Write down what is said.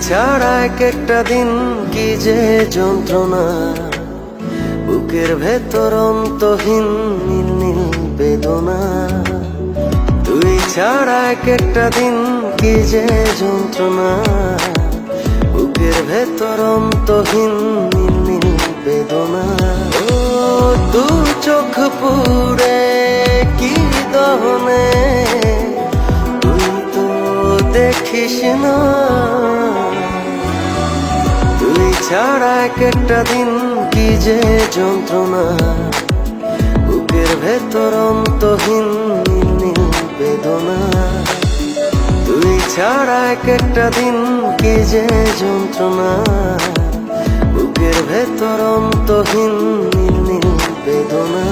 ছাড়া এক একটা দিন কি যে যন্ত্রণা, বুকের ভেতর অন্তহীন নীল নীল বেদনা। তুই ছাড়া এক একটা দিন কি যে যন্ত্রণা, বুকের ভেতর অন্তহীন নীল নীল বেদনা। ও দু চোখ পুরে কি দহনে, তুই তো দেখিস না। তুই ছাড়া এক একটা দিন কি যে যন্ত্রণা, বুকের ভেতর অন্তহীন নীল নীল বেদনা। তুই ছাড়া এক একটা দিন কি যে যন্ত্রণা, বুকের ভেতর অন্তহীন নীল নীল বেদনা।